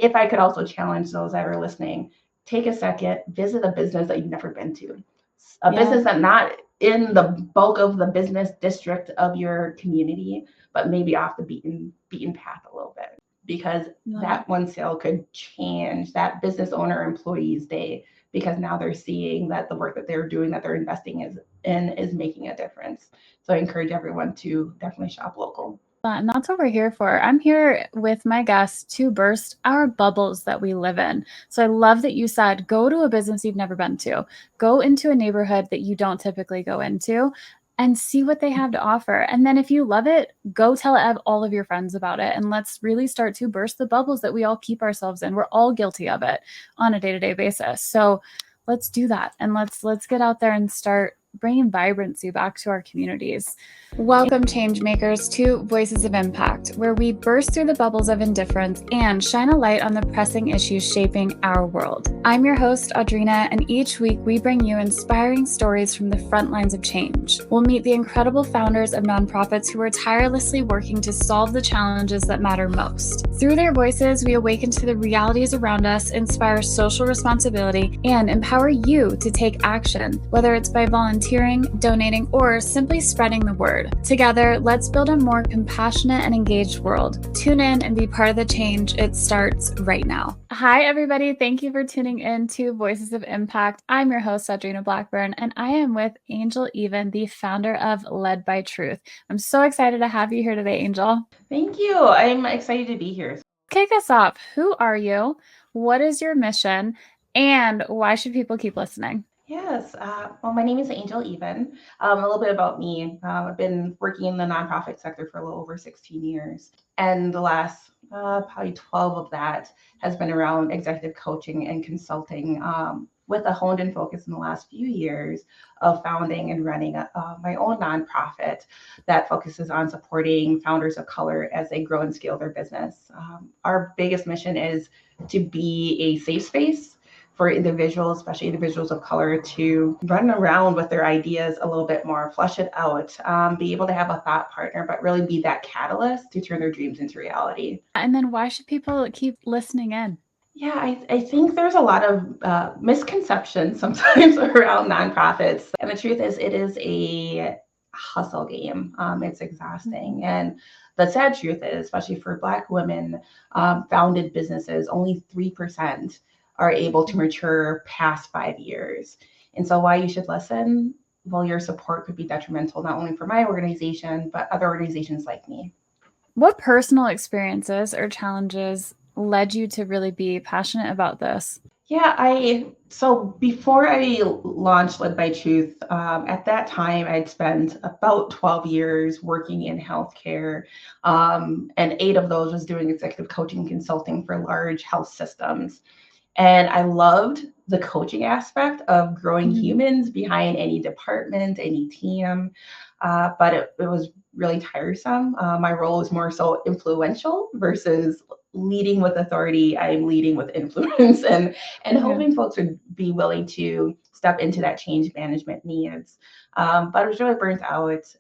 if I could also challenge those that are listening, take a second, visit a business that you've never been to, a business that's not in the bulk of the business district of your community, but maybe off the beaten path a little bit, because that one sale could change that business owner employee's day, because now they're seeing that the work that they're doing, that they're investing is making a difference. So I encourage everyone to definitely shop local. And that's what we're here for. I'm here with my guests to burst our bubbles that we live in. So I love that you said, go to a business you've never been to, go into a neighborhood that you don't typically go into, and see what they have to offer. And then if you love it, go tell all of your friends about it. And let's really start to burst the bubbles that we all keep ourselves in. We're all guilty of it on a day-to-day basis. So let's do that. And let's get out there and start bringing vibrancy back to our communities. Welcome, change makers, to Voices of Impact, where we burst through the bubbles of indifference and shine a light on the pressing issues shaping our world. I'm your host, Audrina, and each week we bring you inspiring stories from the front lines of change. We'll meet the incredible founders of nonprofits who are tirelessly working to solve the challenges that matter most. Through their voices, we awaken to the realities around us, inspire social responsibility, and empower you to take action, whether it's by volunteering, donating, or simply spreading the word. Together, let's build a more compassionate and engaged world. Tune in and be part of the change. It starts right now. Hi, everybody. Thank you for tuning in to Voices of Impact. I'm your host, Audrina Blackburn, and I am with Angel Even, the founder of Led by Truth. I'm so excited to have you here today, Angel. Thank you. I'm excited to be here. Kick us off. Who are you? What is your mission? And why should people keep listening? Yes. Well, my name is Angel Even. A little bit about me. I've been working in the nonprofit sector for a little over 16 years. And the last probably 12 of that has been around executive coaching and consulting, with a honed in focus in the last few years of founding and running my own nonprofit that focuses on supporting founders of color as they grow and scale their business. Our biggest mission is to be a safe space for individuals, especially individuals of color, to run around with their ideas a little bit more, flush it out, be able to have a thought partner, but really be that catalyst to turn their dreams into reality. And then why should people keep listening in? Yeah, I think there's a lot of misconceptions sometimes around nonprofits. And the truth is, it is a hustle game. It's exhausting. And the sad truth is, especially for Black women founded businesses, only 3% are able to mature past 5 years. And so why you should listen? Well, your support could be detrimental, not only for my organization, but other organizations like me. What personal experiences or challenges led you to really be passionate about this? Yeah, so before I launched Led by Truth, at that time I'd spent about 12 years working in healthcare, and 8 of those was doing executive coaching and consulting for large health systems. And I loved the coaching aspect of growing humans behind any department, any team, but it was really tiresome. My role was more so influential versus leading with authority. I'm leading with influence and hoping folks would be willing to step into that change management needs. But I was really burnt out.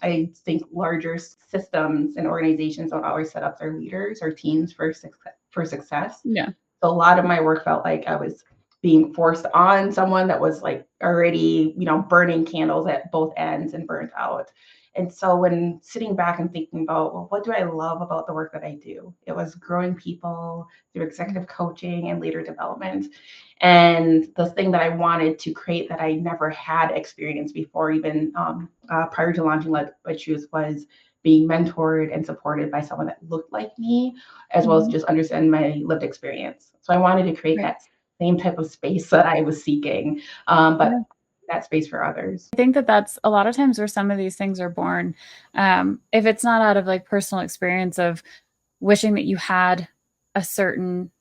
I think larger systems and organizations don't always set up their leaders or teams for success. Yeah. So a lot of my work felt like I was being forced on someone that was like already, burning candles at both ends and burnt out. And so when sitting back and thinking about, well, what do I love about the work that I do? It was growing people through executive coaching and leader development. And the thing that I wanted to create that I never had experienced before, even prior to launching Led by Truth, was being mentored and supported by someone that looked like me, as well as just understand my lived experience. So I wanted to create that same type of space that I was seeking, but that space for others. I think that that's a lot of times where some of these things are born. If it's not out of like personal experience of wishing that you had a certain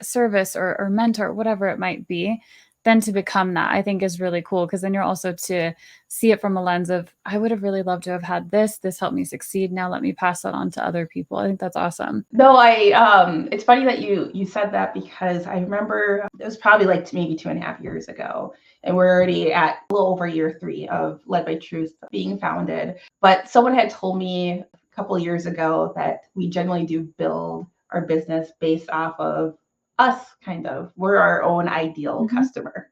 service or mentor, whatever it might be, then to become that, I think is really cool, because then you're also to see it from a lens of, I would have really loved to have had this helped me succeed. Now let me pass that on to other people. I think that's awesome. No, it's funny that you said that, because I remember it was probably like maybe 2.5 years ago, and we're already at a little over year 3 of Led by Truth being founded. But someone had told me a couple of years ago that we generally do build our business based off of us, kind of. We're our own ideal Mm-hmm. customer.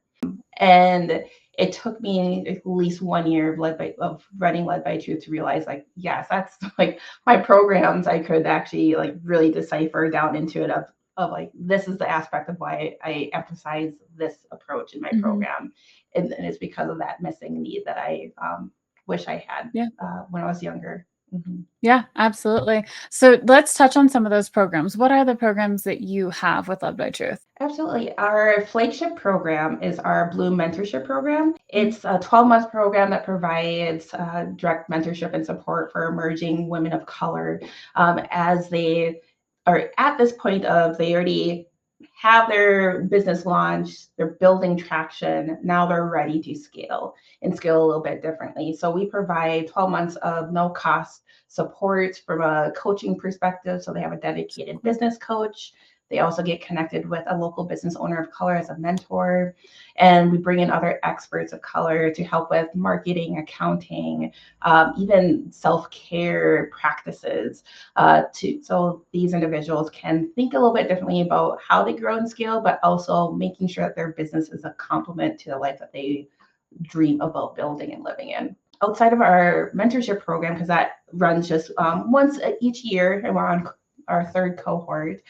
And it took me at least 1 year of running Led by Truth to realize, like, yes, that's like my programs. I could actually like really decipher down into it of like, this is the aspect of why I emphasize this approach in my Mm-hmm. program, and it's because of that missing need that I wish I had Yeah. when I was younger. Mm-hmm. Yeah, absolutely. So let's touch on some of those programs. What are the programs that you have with Love by Truth? Absolutely. Our flagship program is our Blue Mentorship Program. Mhm. It's a 12-month program that provides direct mentorship and support for emerging women of color as they are at this point of they already have their business launched, they're building traction, now they're ready to scale and scale a little bit differently. So we provide 12 months of no cost support from a coaching perspective. So they have a dedicated Cool. business coach. They also get connected with a local business owner of color as a mentor. And we bring in other experts of color to help with marketing, accounting, even self-care practices. So these individuals can think a little bit differently about how they grow and scale, but also making sure that their business is a complement to the life that they dream about building and living in. Outside of our mentorship program, because that runs just once each year, and we're on our third cohort,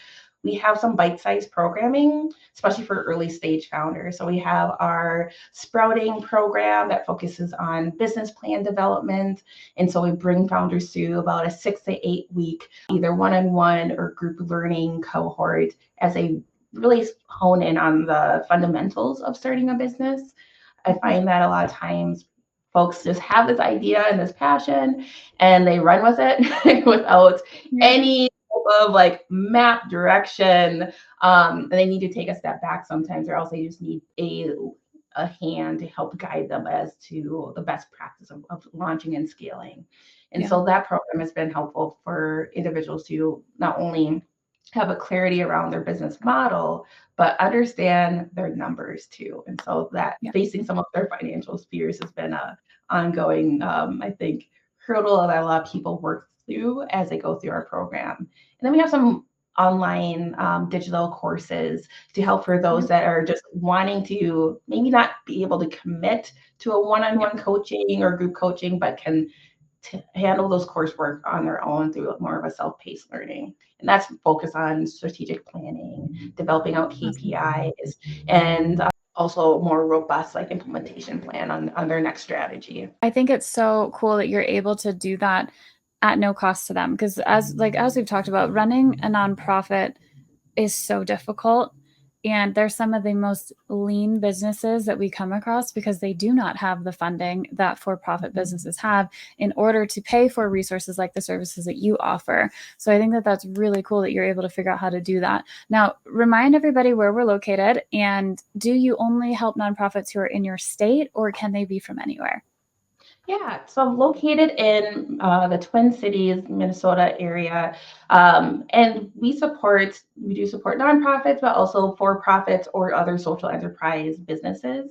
we have some bite-sized programming, especially for early stage founders. So we have our sprouting program that focuses on business plan development. And so we bring founders through about a 6 to 8 week, either one-on-one or group learning cohort as they really hone in on the fundamentals of starting a business. I Mhm. find that a lot of times folks just have this idea and this passion and they run with it without Yeah. any of like map direction. And they need to take a step back sometimes, or else they just need a hand to help guide them as to the best practice of launching and scaling. And Yeah. so that program has been helpful for individuals to not only have a clarity around their business model, but understand their numbers too. And so that Yeah. facing some of their financial fears has been a ongoing, I think, hurdle that a lot of people work through as they go through our program. And then we have some online digital courses to help for Yeah. those that are just wanting to maybe not be able to commit to a Yeah. one-on-one coaching or group coaching, but can handle those coursework on their own through more of a self-paced learning. And that's focused on strategic planning, developing out Awesome. KPIs, and also a more robust like implementation plan on their next strategy. I think it's so cool that you're able to do that at no cost to them because as we've talked about, running a nonprofit is so difficult. And they're some of the most lean businesses that we come across because they do not have the funding that for profit businesses have in order to pay for resources like the services that you offer. So I think that that's really cool that you're able to figure out how to do that. Now, remind everybody where we're located. And do you only help nonprofits who are in your state or can they be from anywhere? Yeah, so I'm located in the Twin Cities, Minnesota area, and we do support nonprofits, but also for-profits or other social enterprise businesses.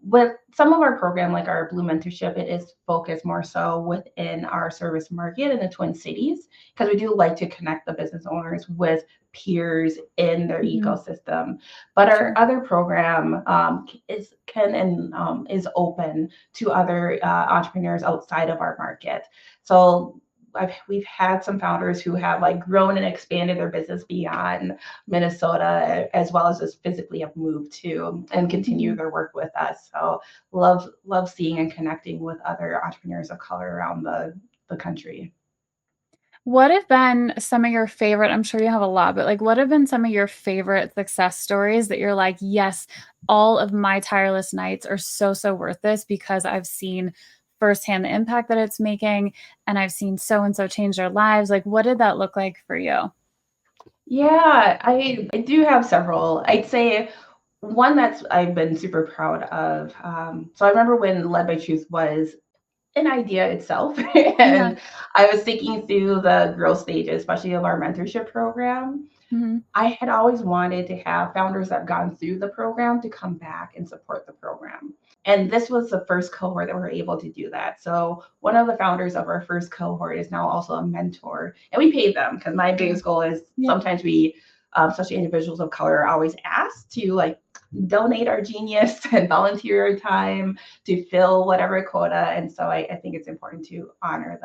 With some of our program, like our Blue Mentorship, it is focused more so within our service market in the Twin Cities, because we do like to connect the business owners with peers in their Mm-hmm. ecosystem. But our Sure. other program is open to other entrepreneurs outside of our market. So we've had some founders who have like grown and expanded their business beyond Minnesota, as well as just physically have moved to and continue Mhm. their work with us. So love seeing and connecting with other entrepreneurs of color around the country. What have been some of your favorite, I'm sure you have a lot, but like what have been some of your favorite success stories that you're like, yes, all of my tireless nights are so, so worth this because I've seen firsthand the impact that it's making and I've seen so and so change their lives. Like, what did that look like for you? Yeah, I do have several. I'd say one that's I've been super proud of. So I remember when Led by Truth was an idea itself, Yeah. and I was thinking through the growth stages, especially of our mentorship program. Hmm. I had always wanted to have founders that have gone through the program to come back and support the program. And this was the first cohort that were able to do that. So one of the founders of our first cohort is now also a mentor, and we paid them because my Yeah. biggest goal is Yeah. sometimes we, especially individuals of color, are always asked to like donate our genius and volunteer our time to fill whatever quota. And so I think it's important to honor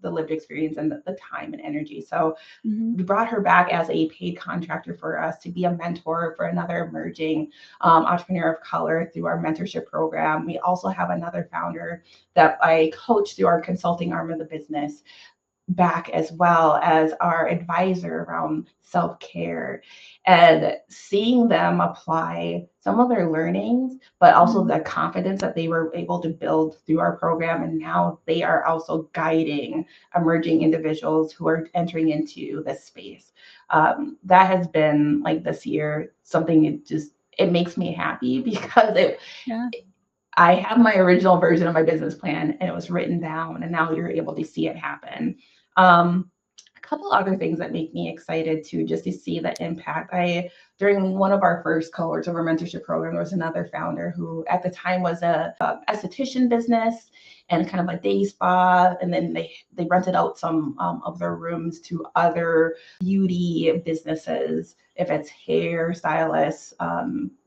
the lived experience and the time and energy. So Mm-hmm. we brought her back as a paid contractor for us to be a mentor for another emerging entrepreneur of color through our mentorship program. We also have another founder that I coach through our consulting arm of the business back as well as our advisor around self-care, and seeing them apply some of their learnings, but also Mm-hmm. the confidence that they were able to build through our program. And now they are also guiding emerging individuals who are entering into this space. That has been like this year, something it makes me happy because Yeah. I have my original version of my business plan and it was written down, and now you're able to see it happen. A couple other things that make me excited too, just to see the impact. During one of our first cohorts of our mentorship program, there was another founder who at the time was a esthetician business and kind of a day spa. And then they rented out some of their rooms to other beauty businesses, if it's hair stylists,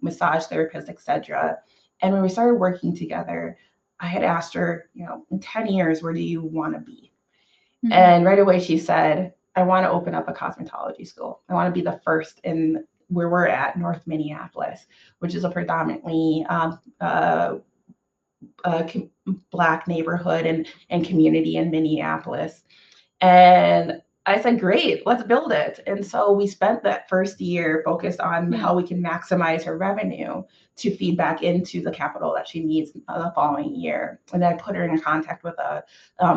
massage therapists, etc. And when we started working together, I had asked her, in 10 years, where do you want to be? Mm-hmm. And right away she said, I want to open up a cosmetology school. I want to be the first in where we're at, North Minneapolis, which is a predominantly uh, Black neighborhood and community in Minneapolis. And I said, great, let's build it. And so we spent that first year focused on Yeah. how we can maximize her revenue to feed back into the capital that she needs the following year. And then I put her in contact with a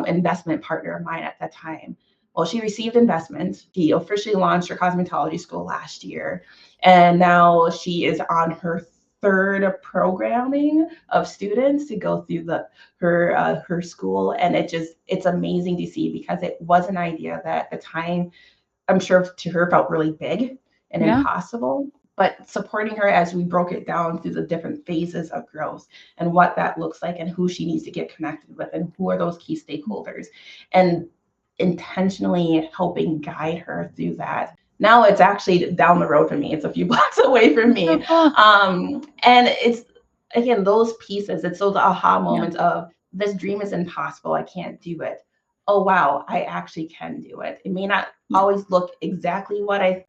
investment partner of mine at that time. Well, she received investment. She officially launched her cosmetology school last year. And now she is on her third programming of students to go through her school. And it's amazing to see because it was an idea that at the time I'm sure to her felt really big and Yeah. impossible, but supporting her as we broke it down through the different phases of growth and what that looks like and who she needs to get connected with and who are those key stakeholders, and intentionally helping guide her through that. Now it's actually down the road from me. It's a few blocks away from That's so me. cool. And it's, again, those pieces, it's those aha Yeah. moments of this dream is impossible. I can't do it. Oh, wow, I actually can do it. It may not Yeah. always look exactly what I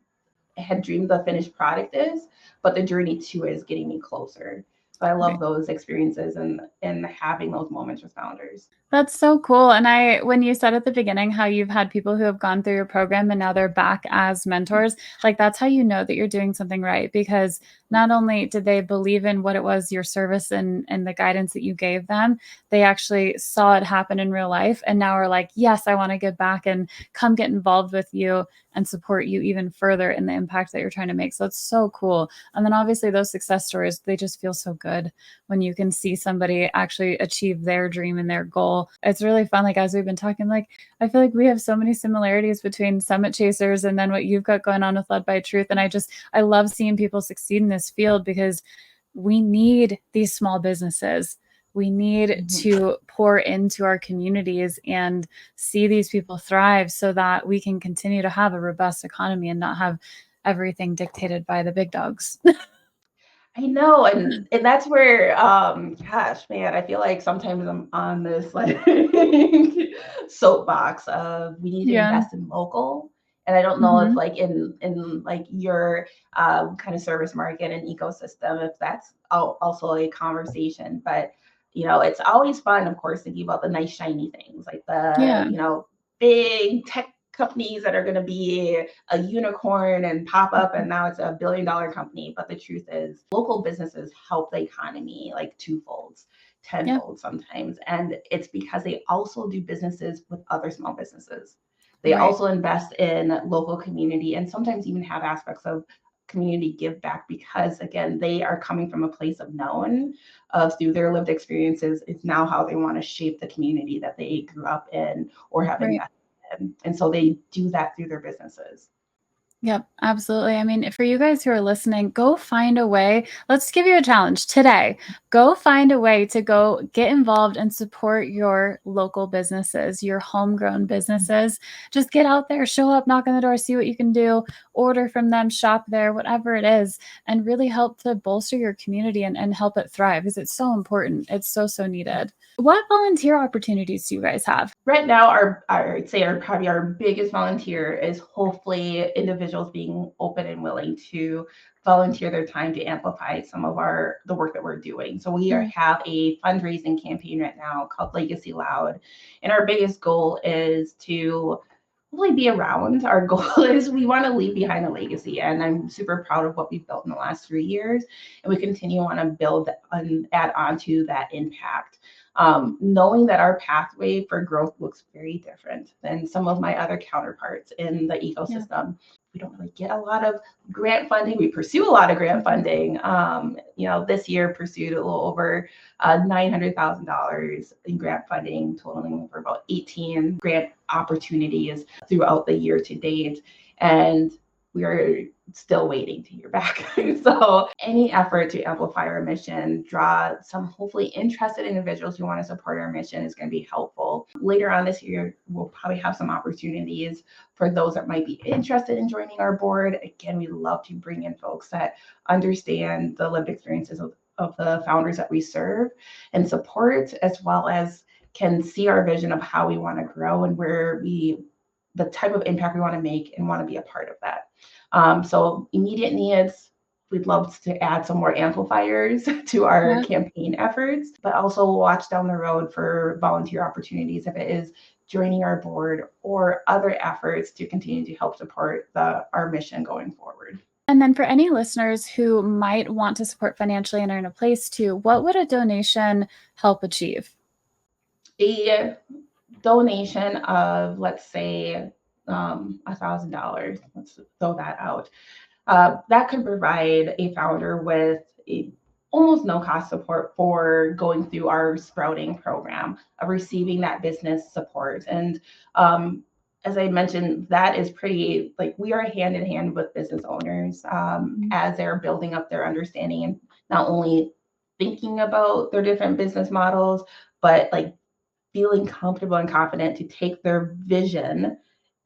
had dreamed the finished product is, but the journey to it is getting me closer. So I love Right. those experiences and having those moments with founders. That's so cool. And when you said at the beginning how you've had people who have gone through your program and now they're back as mentors, like that's how you know that you're doing something right. Because not only did they believe in what it was, your service and the guidance that you gave them, they actually saw it happen in real life. And now are like, yes, I want to give back and come get involved with you and support you even further in the impact that you're trying to make. So it's so cool. And then obviously those success stories, they just feel so good when you can see somebody actually achieve their dream and their goal. It's really fun. Like, as we've been talking, like, I feel like we have so many similarities between Summit Chasers and then what you've got going on with Led by Truth. And I love seeing people succeed in this field because we need these small businesses. We need to pour into our communities and see these people thrive so that we can continue to have a robust economy and not have everything dictated by the big dogs. I know, and that's where, gosh, man, I feel like sometimes I'm on this like soapbox of we need to Yeah. invest in local. And I don't know if Mm-hmm. like in like your kind of service market and ecosystem, if that's also a conversation. But it's always fun, of course, thinking about the nice shiny things like the Yeah. big tech companies that are going to be a unicorn and pop up and now it's $1 billion company. But the truth is local businesses help the economy like twofold, Yeah. tenfold sometimes. And it's because they also do businesses with other small businesses. They Right. also invest in local community and sometimes even have aspects of community give back because again they are coming from a place of known through their lived experiences. It's now how they want to shape the community that they grew up in or have Right. invested. And so they do that through their businesses. Yep, absolutely. I mean, for you guys who are listening, go find a way. Let's give you a challenge today. go find a way to go get involved and support your local businesses, your homegrown businesses. Just get out there, show up, knock on the door, see what you can do, order from them, shop there, whatever it is, and really help to bolster your community and help it thrive, because it's so important. It's so, so needed. What volunteer opportunities do you guys have? Right now, I'd say probably our biggest volunteer is hopefully individuals being open and willing to volunteer their time to amplify some of the work that we're doing. So we have a fundraising campaign right now called Legacy Loud, and our biggest goal is to really be around. Our goal is we want to leave behind a legacy, and I'm super proud of what we've built in the last 3 years, and we continue want to build and add on to that impact. Knowing that our pathway for growth looks very different than some of my other counterparts in the ecosystem. Yeah. We don't really get a lot of grant funding. We pursue a lot of grant funding. This year pursued a little over $900,000 in grant funding, totaling for about 18 grant opportunities throughout the year to date. And we are still waiting to hear back. So any effort to amplify our mission, draw some hopefully interested individuals who want to support our mission is going to be helpful. Later on this year, we'll probably have some opportunities for those that might be interested in joining our board. Again, we love to bring in folks that understand the lived experiences of the founders that we serve and support, as well as can see our vision of how we want to grow and the type of impact we want to make and want to be a part of that. So immediate needs, we'd love to add some more amplifiers to our campaign efforts, but also watch down the road for volunteer opportunities if it is joining our board or other efforts to continue to help support our mission going forward. And then for any listeners who might want to support financially and are in a place to, what would a donation help achieve? A donation of, let's say, $1,000. Let's throw that out. That could provide a founder with almost no cost support for going through our sprouting program of receiving that business support. And as I mentioned, that is pretty, we are hand in hand with business owners as they're building up their understanding and not only thinking about their different business models, but feeling comfortable and confident to take their vision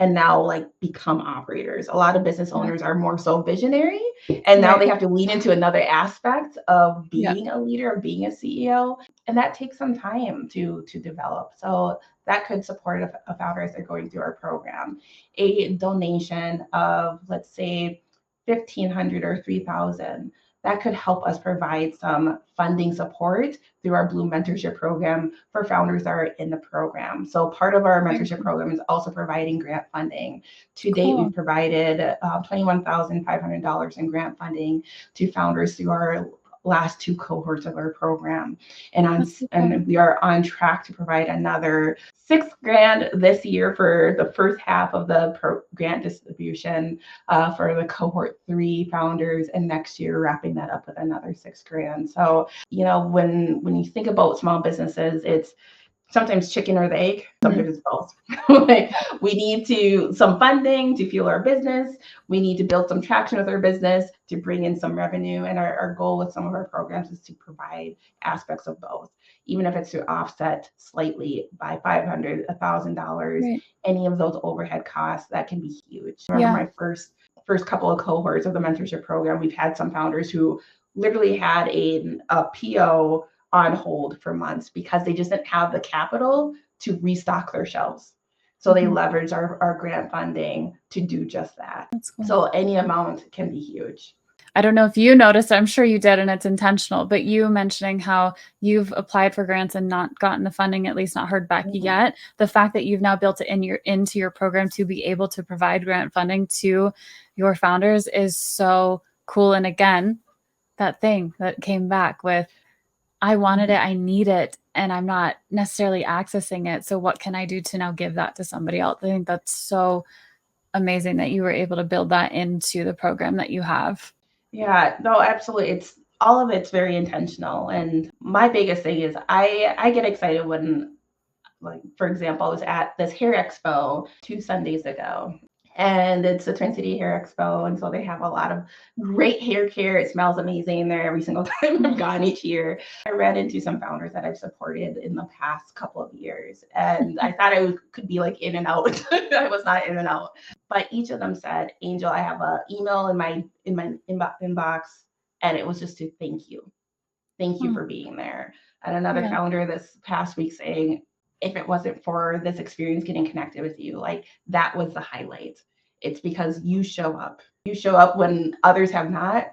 and now become operators. A lot of business owners are more so visionary, and now they have to lean into another aspect of being a leader, of being a CEO, and that takes some time to develop. So that could support a founder as they're going through our program. A donation of, let's say, $1,500 or $3,000. That could help us provide some funding support through our Bloom mentorship program for founders that are in the program. So part of our mentorship program is also providing grant funding. To date, we've provided $21,500 in grant funding to founders through our last 2 cohorts of our program. And we are on track to provide another $6,000 this year for the first half of the grant distribution for the cohort 3 founders, and next year wrapping that up with another $6,000. So, when you think about small businesses, it's sometimes chicken or the egg, sometimes it's both. We need some funding to fuel our business. We need to build some traction with our business to bring in some revenue. And our goal with some of our programs is to provide aspects of both, even if it's to offset slightly by $500, $1,000, any of those overhead costs, that can be huge. I remember my first couple of cohorts of the mentorship program, we've had some founders who literally had a PO on hold for months because they just didn't have the capital to restock their shelves. So they leveraged our grant funding to do just that. That's cool. So any amount can be huge. I don't know if you noticed, I'm sure you did, and it's intentional, but you mentioning how you've applied for grants and not gotten the funding, at least not heard back yet. The fact that you've now built it into your program to be able to provide grant funding to your founders is so cool. And again, that thing that came back with, I wanted it, I need it, and I'm not necessarily accessing it. So what can I do to now give that to somebody else? I think that's so amazing that you were able to build that into the program that you have. Yeah, no, absolutely. All of it's very intentional. And my biggest thing is I get excited when, for example, I was at this hair expo 2 Sundays ago. and it's a Twin City Hair Expo. And so they have a lot of great hair care. It smells amazing there every single time I've gone each year. I ran into some founders that I've supported in the past couple of years, and I thought I could be like in and out. I was not in and out, but each of them said, "Angel, I have an email in my inbox, and it was just to thank you Hmm. for being there." And another Yeah. founder this past week saying, if it wasn't for this experience getting connected with you, like that was the highlight. It's because you show up. You show up when others have not.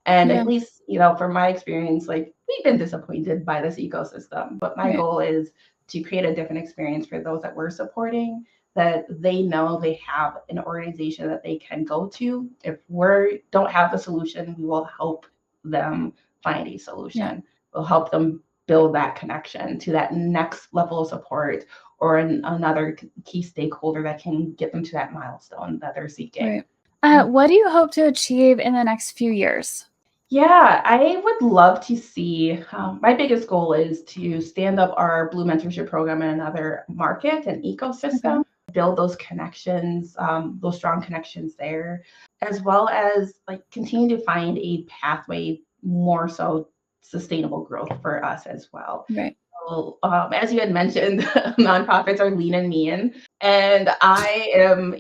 And Yeah. at least, from my experience, like we've been disappointed by this ecosystem. But my Right. goal is to create a different experience for those that we're supporting, that they know they have an organization that they can go to. If we don't have the solution, we will help them find a Yeah. solution. We'll help them build that connection to that next level of support or another key stakeholder that can get them to that milestone that they're seeking. Right. What do you hope to achieve in the next few years? Yeah, I would love to see. My biggest goal is to stand up our Blue Mentorship Program in another market and Okay. ecosystem, build those connections, those strong connections there, as well as like continue to find a pathway more so sustainable growth for us as well. Right. So, as you had mentioned, nonprofits are lean and mean, and I am,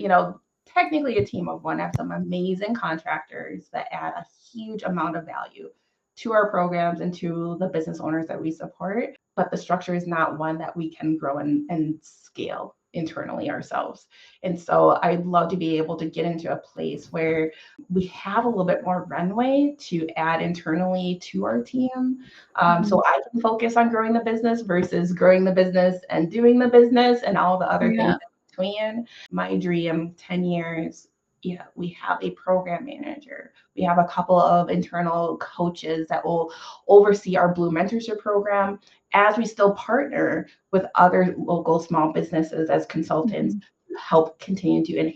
technically a team of one. I have some amazing contractors that add a huge amount of value to our programs and to the business owners that we support. But the structure is not one that we can grow and scale internally ourselves. And so I'd love to be able to get into a place where we have a little bit more runway to add internally to our team, Mhm. so I can focus on growing the business versus growing the business and doing the business and all the other things Yeah. in between. My dream, 10 years, yeah, we have a program manager. We have a couple of internal coaches that will oversee our Blue Mentorship program as we still partner with other local small businesses as consultants Mhm. to help continue to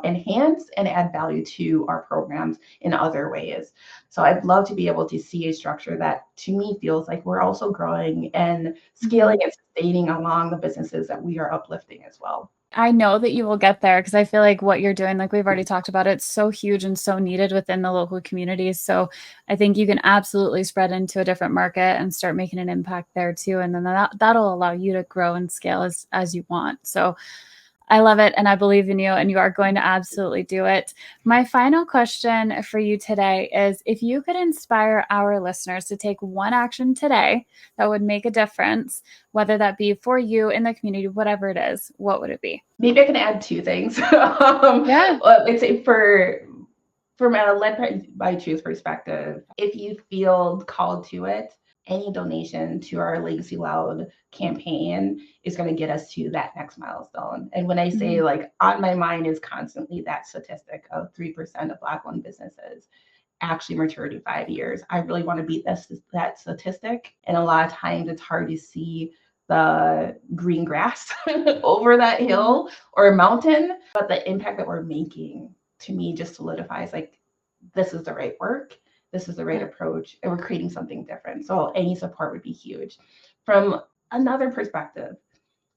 enhance and add value to our programs in other ways. So I'd love to be able to see a structure that to me feels like we're also growing and Mhm. scaling and sustaining along the businesses that we are uplifting as well. I know that you will get there because I feel like what you're doing, like we've already talked about, it's so huge and so needed within the local communities. So I think you can absolutely spread into a different market and start making an impact there too. And then that'll allow you to grow and scale as you want. So I love it and I believe in you and you are going to absolutely do it. My final question for you today is if you could inspire our listeners to take one action today that would make a difference, whether that be for you in the community, whatever it is, what would it be? Maybe I can add two things. Yeah. I'd say from a led by truth perspective, if you feel called to it, any donation to our Legacy Loud campaign is going to get us to that next milestone. And when I say Mhm. like on my mind is constantly that statistic of 3% of Black-owned businesses actually mature to 5 years. I really want to beat that statistic. And a lot of times it's hard to see the green grass over that Yeah. hill or mountain, but the impact that we're making to me just solidifies like this is the right work, this is the right Yeah. approach, and we're creating something different. So any support would be huge. From another perspective,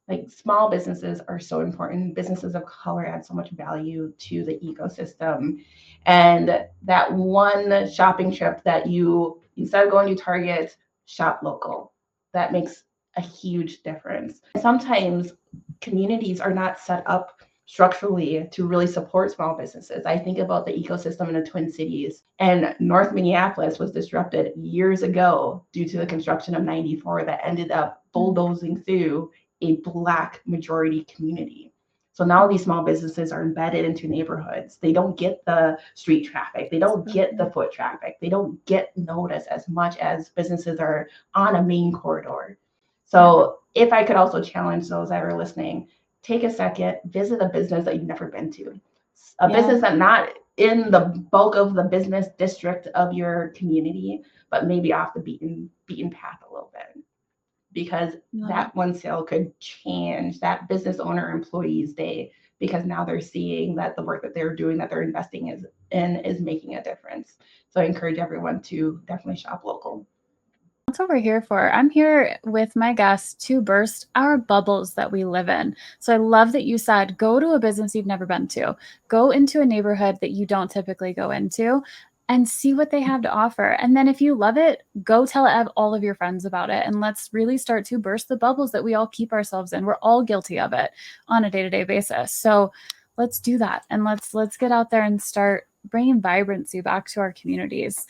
like small businesses are so important. Businesses of color add so much value to the ecosystem. And that one shopping trip that you, instead of going to Target, shop local, that makes a huge difference. Sometimes communities are not set up structurally to really support small businesses. I think about the ecosystem in the Twin Cities, and North Minneapolis was disrupted years ago due to the construction of 94 that ended up Mm. bulldozing through a Black majority community. So now these small businesses are embedded into neighborhoods. They don't get the street traffic. They don't So get the good. foot traffic. They don't get noticed as much as businesses are on a main corridor. Yeah. So if I could also challenge those that are listening, take a second, visit a business that you've never been to, a Yeah. business that not in the bulk of the business district of your community, but maybe off the beaten path a little bit, because Love it. that one sale could change that business owner employee's day because now they're seeing that the work that they're doing, that they're investing is making a difference. So I encourage everyone to definitely shop local. That's what we're here for. I'm here with my guests to burst our bubbles that we live in. So I love that you said, go to a business you've never been to, go into a neighborhood that you don't typically go into, and see what they have to offer. And then if you love it, go tell all of your friends about it. And let's really start to burst the bubbles that we all keep ourselves in. We're all guilty of it on a day-to-day basis. So let's do that. And let's get out there and start bringing vibrancy back to our communities.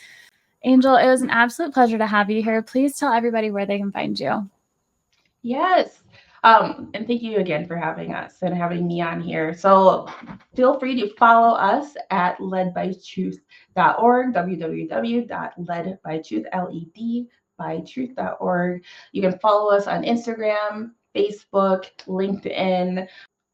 Angel, it was an absolute pleasure to have you here. Please tell everybody where they can find you. Yes. And thank you again for having us and having me on here. So feel free to follow us at ledbytruth.org, www.ledbytruth.org. You can follow us on Instagram, Facebook, LinkedIn,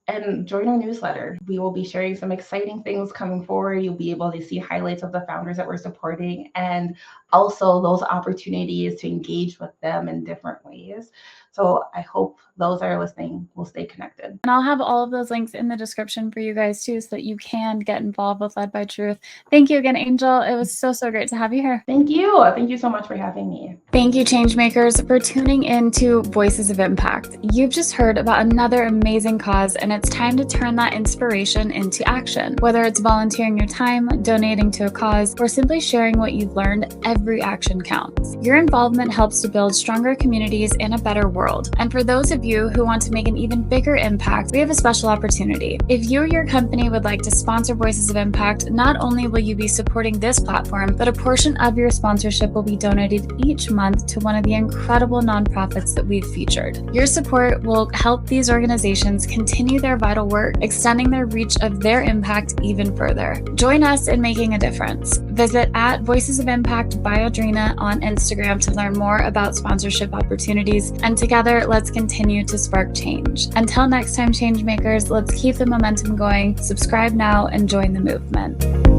and join our newsletter. We will be sharing some exciting things coming forward. You'll be able to see highlights of the founders that we're supporting and also those opportunities to engage with them in different ways. So I hope those that are listening will stay connected. And I'll have all of those links in the description for you guys too, so that you can get involved with Led by Truth. Thank you again, Angel. It was so great to have you here. Thank you. Thank you so much for having me. Thank you, Changemakers, for tuning in to Voices of Impact. You've just heard about another amazing cause, and it's time to turn that inspiration into action. Whether it's volunteering your time, donating to a cause, or simply sharing what you've learned, every action counts. Your involvement helps to build stronger communities and a better world. And for those of you who want to make an even bigger impact, we have a special opportunity. If you or your company would like to sponsor Voices of Impact, not only will you be supporting this platform, but a portion of your sponsorship will be donated each month to one of the incredible nonprofits that we've featured. Your support will help these organizations continue their vital work, extending their reach of their impact even further. Join us in making a difference. Visit at Voices of Impact by Audrina on Instagram to learn more about sponsorship opportunities, and together, let's continue to spark change. Until next time, Changemakers, let's keep the momentum going. Subscribe now and join the movement.